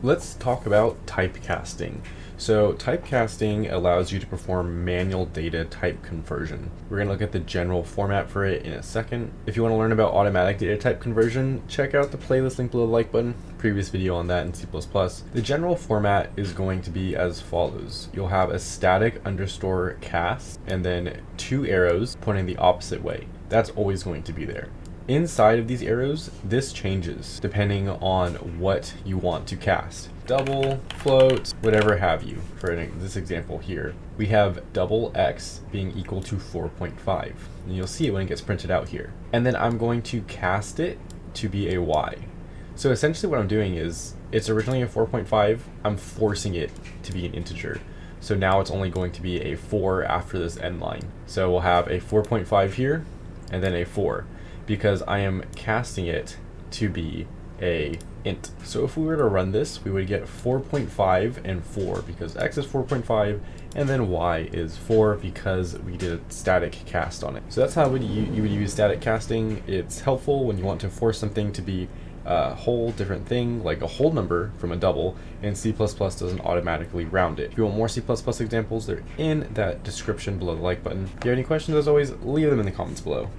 Let's talk about typecasting. So typecasting allows you to perform manual data type conversion. We're going to look at the general format for it in a second. If you want to learn about automatic data type conversion, check out the playlist link below the like button. Previous video on that in C++. The general format is going to be as follows. You'll have a static underscore cast and then two arrows pointing the opposite way. That's always going to be there. Inside of these arrows, this changes depending on what you want to cast. Double, float, whatever have you. For this example here, we have double x being equal to 4.5. And you'll see it when it gets printed out here. And then I'm going to cast it to be a y. So essentially what I'm doing is, it's originally a 4.5, I'm forcing it to be an integer. So now it's only going to be a 4 after this end line. So we'll have a 4.5 here, and then a 4. Because I am casting it to be a int. So if we were to run this, we would get 4.5 and 4 because x is 4.5 and then y is 4 because we did a static cast on it. So that's how you would use static casting. It's helpful when you want to force something to be a whole different thing, like a whole number from a double, and C++ doesn't automatically round it. If you want more C++ examples, they're in that description below the like button. If you have any questions, as always, leave them in the comments below.